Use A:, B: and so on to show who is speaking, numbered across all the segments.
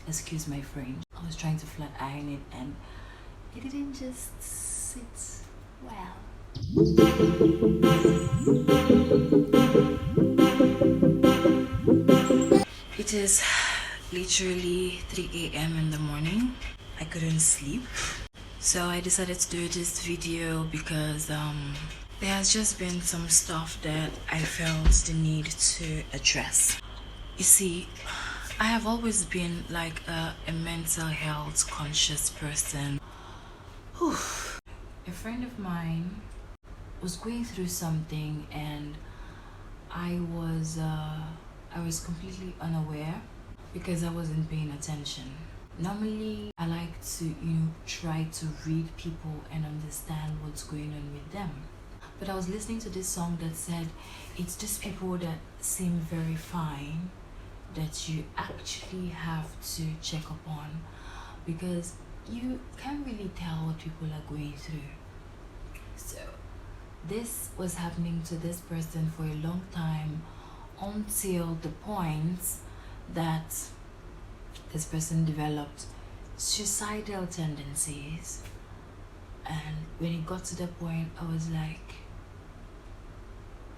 A: Excuse my French. I was trying to flat iron it and it didn't just sit well. It is literally 3 a.m. in the morning. I couldn't sleep. So I decided to do this video because there has just been some stuff that I felt the need to address. You see, I have always been like a mental health conscious person. Whew. A friend of mine was going through something and I was completely unaware because I wasn't paying attention. Normally, I like to, try to read people and understand what's going on with them. But I was listening to this song that said, it's just people that seem very fine that you actually have to check up on because you can't really tell what people are going through. So, this was happening to this person for a long time until the point that this person developed suicidal tendencies. And when it got to that point, I was like,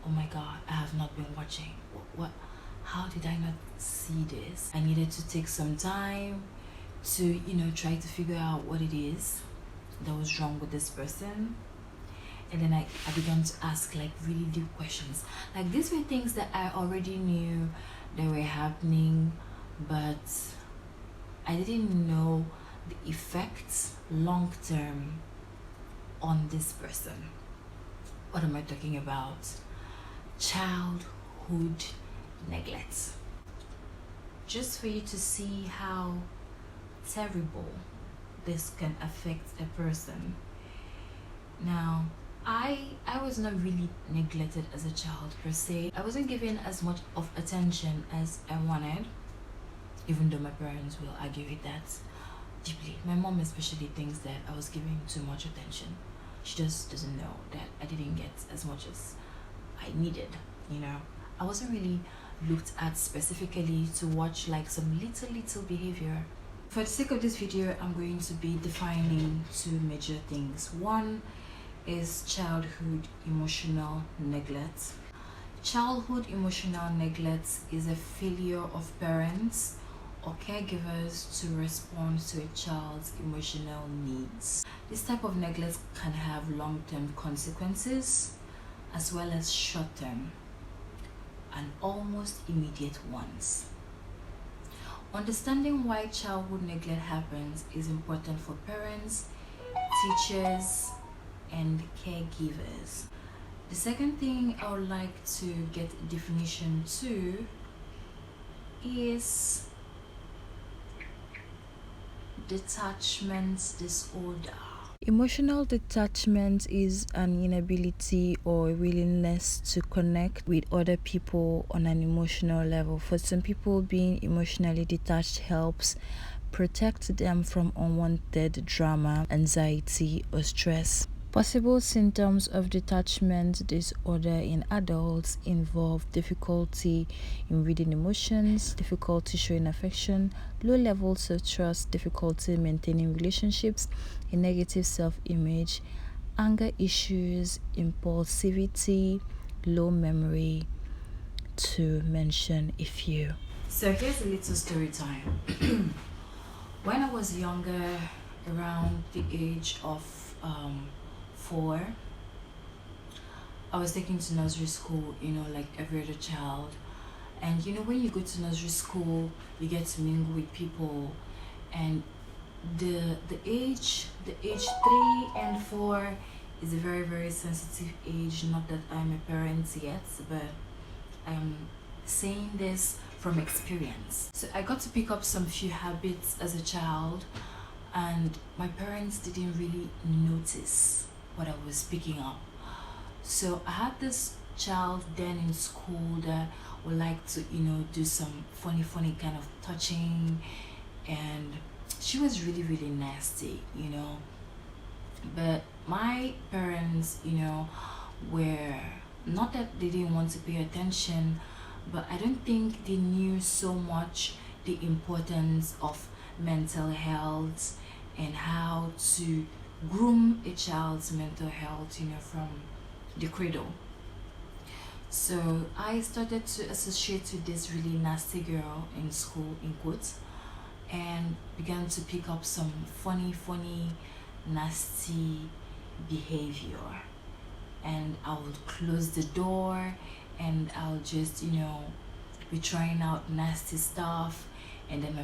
A: oh my god, I have not been watching. What? How did I not see this? I needed to take some time to, try to figure out what it is that was wrong with this person. And then I began to ask like really deep questions. Like these were things that I already knew that were happening, but I didn't know the effects long term on this person. What am I talking about? Childhood neglect. Just for you to see how terrible this can affect a person. Now, I was not really neglected as a child per se. I wasn't given as much of attention as I wanted, even though my parents will argue with that deeply. My mom especially thinks that I was giving too much attention. She just doesn't know that I didn't get as much as I needed, I wasn't really looked at specifically to watch like some little behavior. For the sake of this video, I'm going to be defining two major things. One is childhood emotional neglect. Childhood emotional neglect is a failure of parents or caregivers to respond to a child's emotional needs. This type of neglect can have long-term consequences as well as short-term and almost immediate ones. Understanding why childhood neglect happens is important for parents, teachers, and caregivers. The second thing I would like to get a definition to is detachment disorder. Emotional detachment is an inability or willingness to connect with other people on an emotional level. For some people, being emotionally detached helps protect them from unwanted drama, anxiety, or stress. Possible symptoms of detachment disorder in adults involve difficulty in reading emotions, difficulty showing affection, low levels of trust, difficulty maintaining relationships, a negative self-image, anger issues, impulsivity, low memory, to mention a few. So here's a little story time. When I was younger, around the age of 4, I was taken to nursery school, like every other child. And when you go to nursery school, you get to mingle with people, and the age 3 and 4 is a very, very sensitive age. Not that I'm a parent yet, but I'm saying this from experience. So I got to pick up some few habits as a child, and my parents didn't really notice what I was picking up. So I had this child then in school that would like to, do some funny kind of touching, and she was really, really nasty, But my parents, were not that they didn't want to pay attention, but I don't think they knew so much the importance of mental health and how to groom a child's mental health, from the cradle. So I started to associate with this really nasty girl in school, in quotes, and began to pick up some funny, nasty behavior. And I would close the door and I'll just, be trying out nasty stuff. And then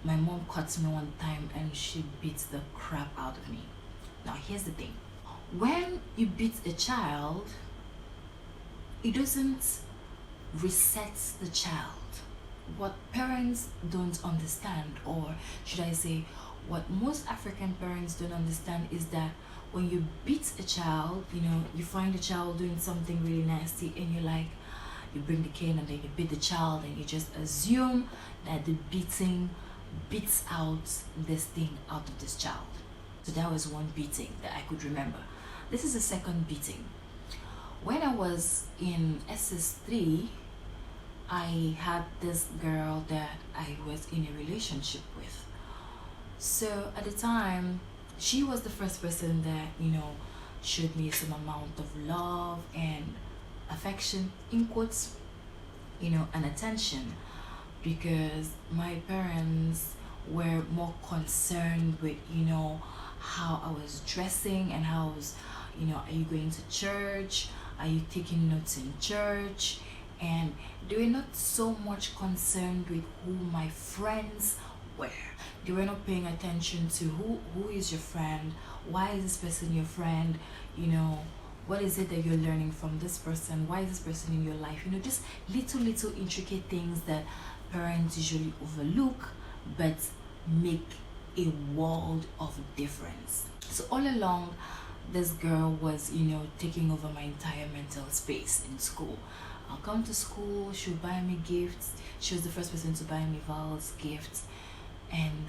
A: my mom caught me one time and she beats the crap out of me. Now, here's the thing, when you beat a child, it doesn't reset the child. What parents don't understand, or should I say, what most African parents don't understand, is that when you beat a child, you find a child doing something really nasty and you bring the cane and then you beat the child and you just assume that the beating beats out this thing out of this child. So that was one beating that I could remember. This is the second beating. When I was in SS3, I had this girl that I was in a relationship with. So at the time, she was the first person that, showed me some amount of love and affection, in quotes, and attention, because my parents were more concerned with, how I was dressing and how I was, are you going to church? Are you taking notes in church? And they were not so much concerned with who my friends were. They were not paying attention to who is your friend, why is this person your friend, what is it that you're learning from this person, why is this person in your life, just little intricate things that parents usually overlook but make a world of difference. So all along, this girl was, taking over my entire mental space in school. I'll come to school, she would buy me gifts. She was the first person to buy me Val's gifts. And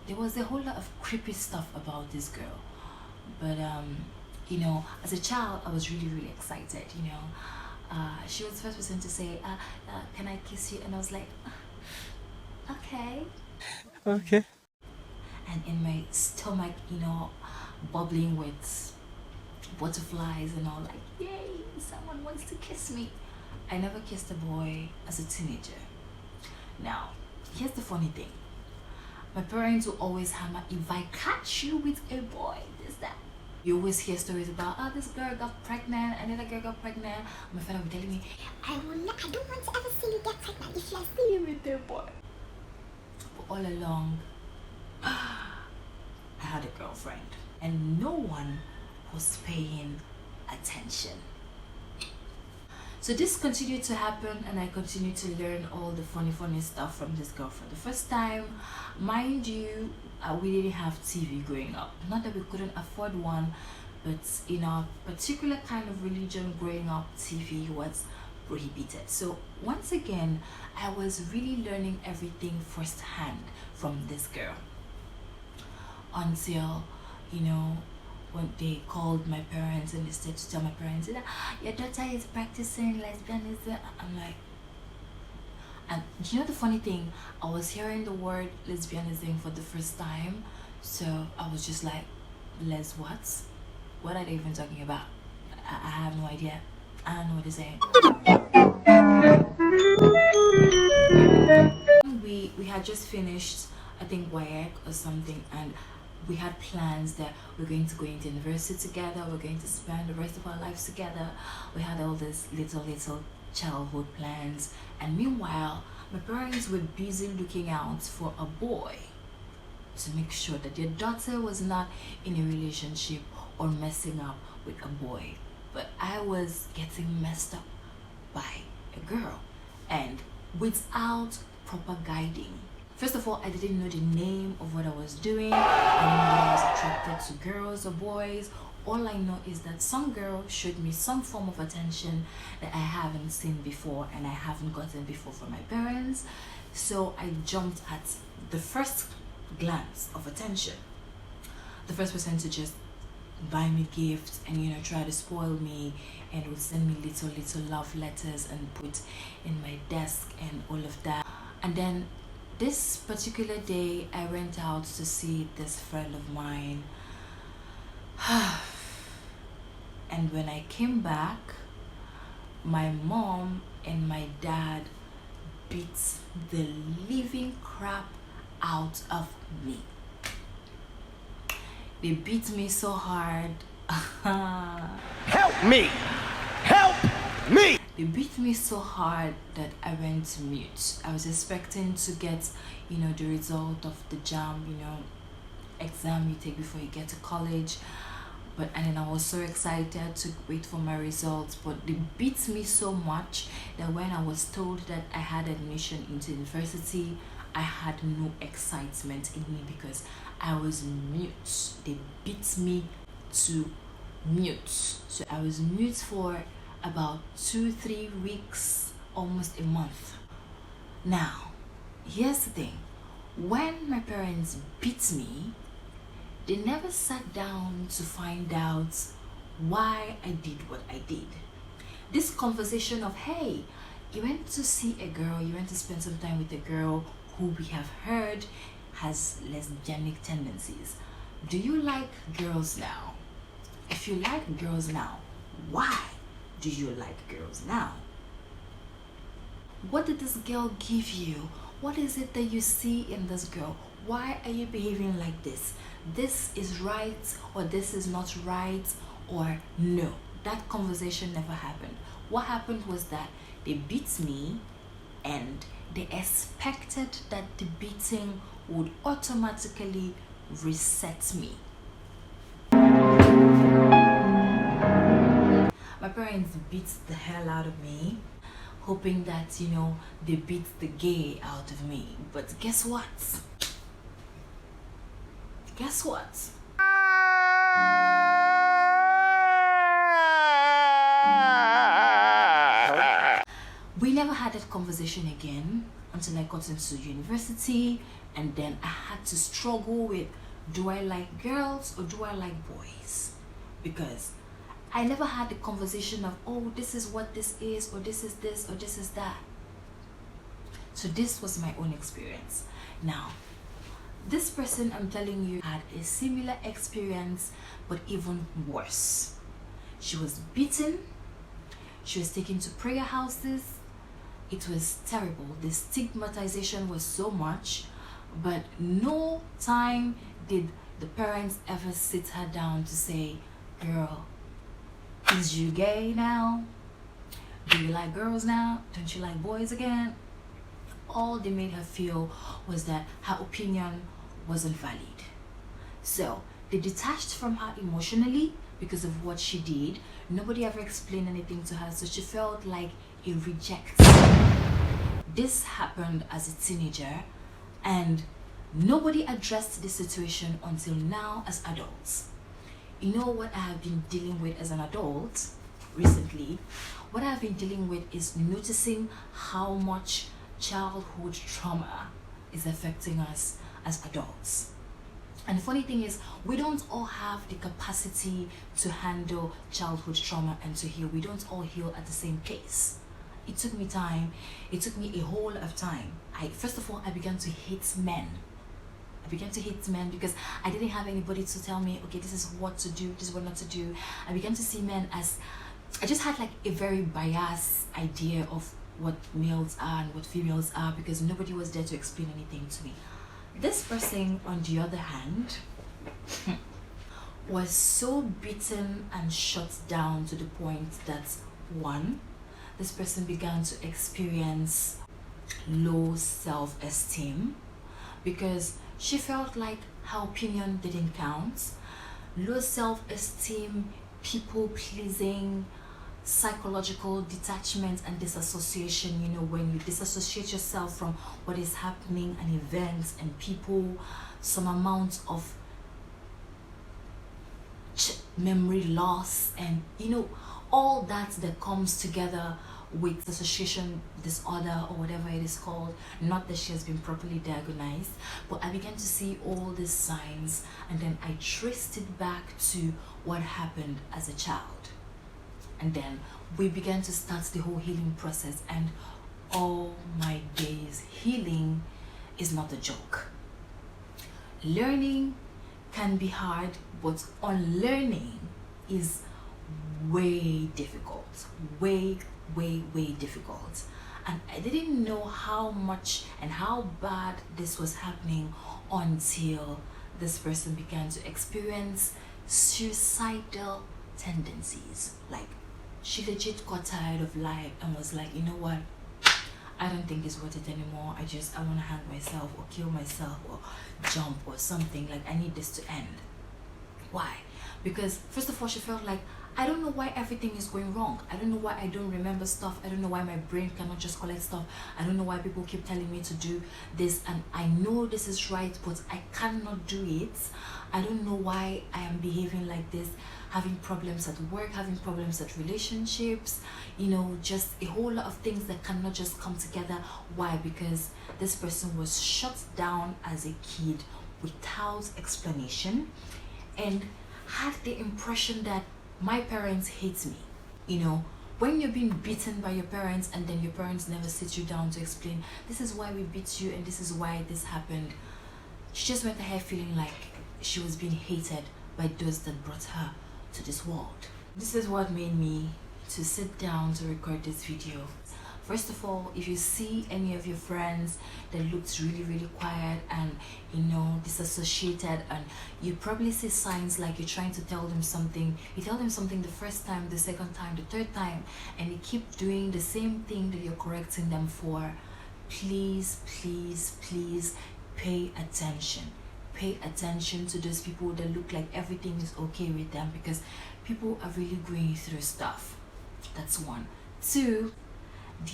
A: there was a whole lot of creepy stuff about this girl. But, as a child, I was really excited, She was the first person to say, can I kiss you? And I was like, okay.
B: Okay.
A: And in my stomach, bubbling with butterflies and all, like, yay, someone wants to kiss me. I never kissed a boy as a teenager. Now, here's the funny thing. My parents will always hammer, if I catch you with a boy, this, that. You always hear stories about, this girl got pregnant, another girl got pregnant. My father would tell me, I don't want to ever see you get pregnant if I see you with a boy. But all along, I had a girlfriend and no one was paying attention. So this continued to happen and I continued to learn all the funny stuff from this girlfriend. The first time, mind you, we didn't have TV growing up. Not that we couldn't afford one, but in our particular kind of religion growing up, TV was prohibited. So once again, I was really learning everything firsthand from this girl. Until, when they called my parents and they said to tell my parents that your daughter is practicing lesbianism. I'm like, and the funny thing, I was hearing the word lesbianism for the first time, so I was just like, les what? What are they even talking about? I have no idea. I don't know what they're saying. We had just finished, I think, WAEC or something, and we had plans that we're going to go into university together, we're going to spend the rest of our lives together. We had all these little childhood plans, and meanwhile my parents were busy looking out for a boy to make sure that their daughter was not in a relationship or messing up with a boy. But I was getting messed up by a girl, and without proper guiding. First of all, I didn't know the name of what I was doing. I didn't know that I was attracted to girls or boys. All I know is that some girl showed me some form of attention that I haven't seen before and I haven't gotten before from my parents. So I jumped at the first glance of attention. The first person to just buy me gifts and try to spoil me and would send me little love letters and put in my desk and all of that. And then This particular day, I went out to see this friend of mine. And when I came back, my mom and my dad beat the living crap out of me. They beat me so hard.
B: Help me! Help me!
A: They beat me so hard that I went mute. I was expecting to get, the result of the JAM, exam you take before you get to college. And then I was so excited to wait for my results, but they beat me so much that when I was told that I had admission into university, I had no excitement in me because I was mute. They beat me to mute. So I was mute for about 2-3 weeks, almost a month. Now, here's the thing. When my parents beat me, they never sat down to find out why I did what I did. This conversation of, hey, you went to see a girl, you went to spend some time with a girl who we have heard has lesbianic tendencies. Do you like girls now? If you like girls now, why do you like girls now? What did this girl give you? What is it that you see in this girl? Why are you behaving like this? This is right, or this is not right, or no. That conversation never happened. What happened was that they beat me and they expected that the beating would automatically reset me. My parents beat the hell out of me, hoping that, they beat the gay out of me. But guess what? Guess what? We never had that conversation again until I got into university, and then I had to struggle with, do I like girls or do I like boys? Because I never had the conversation of, oh, this is what this is, or this is this, or this is that. So this was my own experience. Now, this person I'm telling you had a similar experience, but even worse. She was beaten. She was taken to prayer houses. It was terrible. The stigmatization was so much, but no time did the parents ever sit her down to say, girl, is you gay now? Do you like girls now? Don't you like boys again? All they made her feel was that her opinion wasn't valid. So they detached from her emotionally because of what she did. Nobody ever explained anything to her, so she felt like a reject. This happened as a teenager, and nobody addressed this situation until now as adults. You know what I have been dealing with as an adult recently? What I have been dealing with is noticing how much childhood trauma is affecting us as adults. And the funny thing is, we don't all have the capacity to handle childhood trauma and to heal. We don't all heal at the same pace. It took me time. It took me a whole lot of time. First of all, I began to hate men. I began to hate men because I didn't have anybody to tell me, okay, this is what to do, this is what not to do. I began to see men as, I just had like a very biased idea of what males are and what females are because nobody was there to explain anything to me. This person, on the other hand, was so beaten and shut down to the point that, one, this person began to experience low self-esteem because she felt like her opinion didn't count. Low self-esteem, people-pleasing, psychological detachment and disassociation. When you disassociate yourself from what is happening and events and people, some amount of memory loss and all that comes together with dissociation disorder or whatever it is called. Not that she has been properly diagnosed, but I began to see all these signs, and then I traced it back to what happened as a child. And then we began to start the whole healing process, and all my days healing, is not a joke. Learning can be hard, but unlearning is way difficult. Way difficult. And I didn't know how much and how bad this was happening until this person began to experience suicidal tendencies. Like, she legit got tired of life and was like, you know what, I don't think it's worth it anymore. I want to hang myself or kill myself or jump or something. Like, I need this to end. Why? Because first of all, she felt like, I don't know why everything is going wrong. I don't know why I don't remember stuff. I don't know why my brain cannot just collect stuff. I don't know why people keep telling me to do this, and I know this is right, but I cannot do it. I don't know why I am behaving like this, having problems at work, having problems at relationships, just a whole lot of things that cannot just come together. Why? Because this person was shut down as a kid without explanation and had the impression that my parents hate me. When you're being beaten by your parents and then your parents never sit you down to explain, this is why we beat you and this is why this happened. She just went ahead feeling like she was being hated by those that brought her to this world. This is what made me to sit down to record this video. First of all, if you see any of your friends that looks really quiet and disassociated, and you probably see signs like you're trying to tell them something, you tell them something the first time, the second time, the third time, and you keep doing the same thing that you're correcting them for, please pay attention. Pay attention to those people that look like everything is okay with them, because people are really going through stuff. That's one. Two,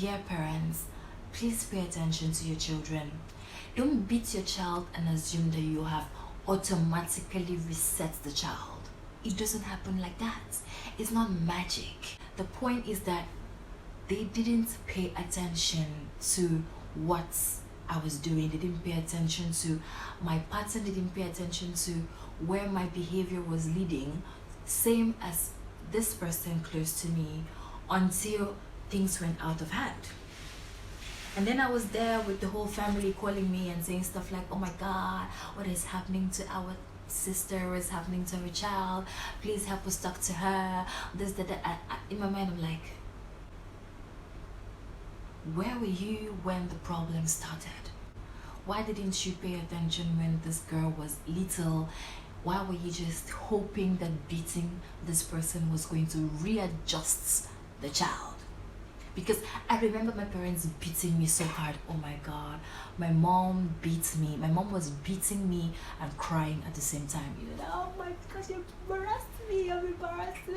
A: dear parents, please pay attention to your children. Don't beat your child and assume that you have automatically reset the child. It doesn't happen like that. It's not magic. The point is that they didn't pay attention to what I was doing. They didn't pay attention to my pattern. They didn't pay attention to where my behavior was leading. Same as this person close to me, until things went out of hand. And then I was there with the whole family calling me and saying stuff like, oh my God, what is happening to our sister? What is happening to her child? Please help us talk to her. This, that. In my mind, I'm like, where were you when the problem started? Why didn't you pay attention when this girl was little? Why were you just hoping that beating this person was going to readjust the child? Because I remember my parents beating me so hard. Oh my God. My mom beat me. My mom was beating me and crying at the same time. Oh my gosh, you embarrassed me. I'm embarrassed.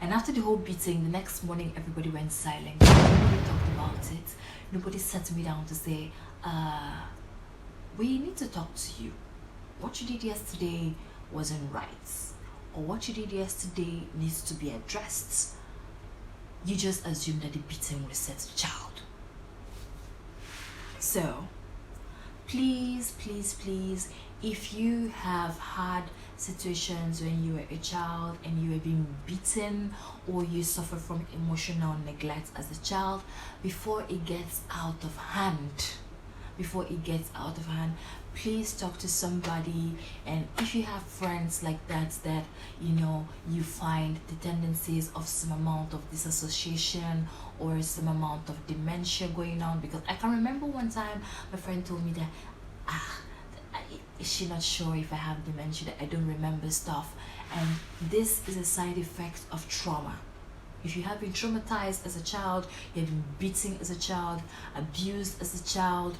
A: And after the whole beating, the next morning, everybody went silent. Nobody talked about it. Nobody sat me down to say, we need to talk to you. What you did yesterday wasn't right. Or what you did yesterday needs to be addressed. You just assume that the beating resets the child. So, please, if you have had situations when you were a child and you were being beaten, or you suffer from emotional neglect as a child, before it gets out of hand, please talk to somebody. And if you have friends like that you find the tendencies of some amount of disassociation or some amount of dementia going on, because I can remember one time my friend told me that is she not sure if I have dementia, that I don't remember stuff. And this is a side effect of trauma. If you have been traumatized as a child, you have been beaten as a child, abused as a child,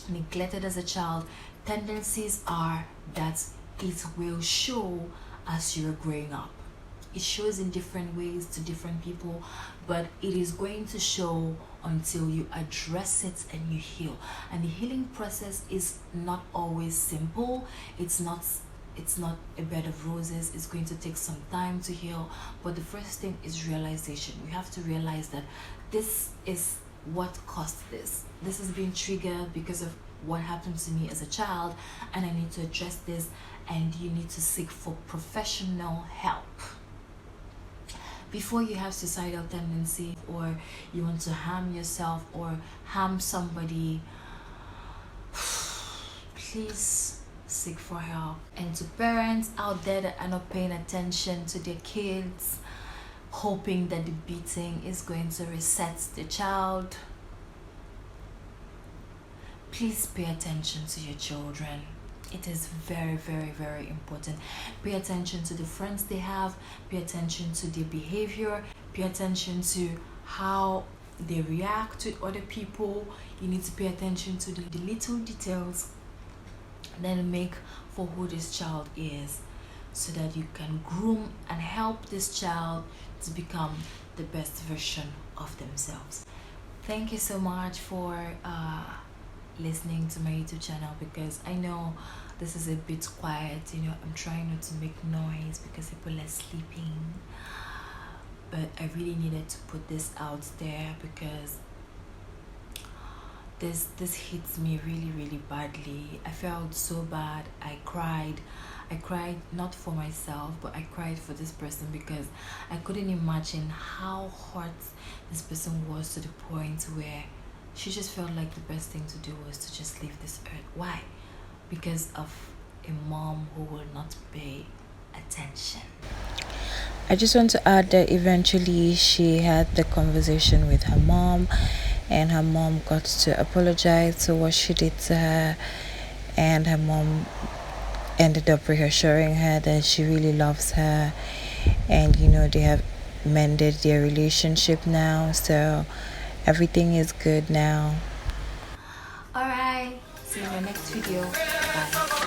A: neglected as a child, tendencies are that it will show as you're growing up. It shows in different ways to different people, but it is going to show until you address it and you heal. And the healing process is not always simple. It's not a bed of roses. It's going to take some time to heal, but the first thing is realization. We have to realize that this is what caused this. This is being triggered because of what happened to me as a child, and I need to address this, and you need to seek for professional help. Before you have suicidal tendency, or you want to harm yourself or harm somebody, please seek for help. And to parents out there that are not paying attention to their kids, hoping that the beating is going to reset the child, please pay attention to your children. It is very, very, very important. Pay attention to the friends they have, pay attention to their behavior, pay attention to how they react with other people. You need to pay attention to the little details, then make for who this child is, so that you can groom and help this child to become the best version of themselves. Thank you so much for listening to my YouTube channel, because I know this is a bit quiet. I'm trying not to make noise because people are sleeping, but I really needed to put this out there because this hits me really, really badly. I felt so bad. I cried not for myself, but I cried for this person, because I couldn't imagine how hurt this person was, to the point where she just felt like the best thing to do was to just leave this earth. Why? Because of a mom who will not pay attention.
C: I just want to add that eventually she had the conversation with her mom, and her mom got to apologize for what she did to her, and her mom ended up reassuring her that she really loves her, and they have mended their relationship now, so everything is good now.
A: Alright, see you in the next video. Bye.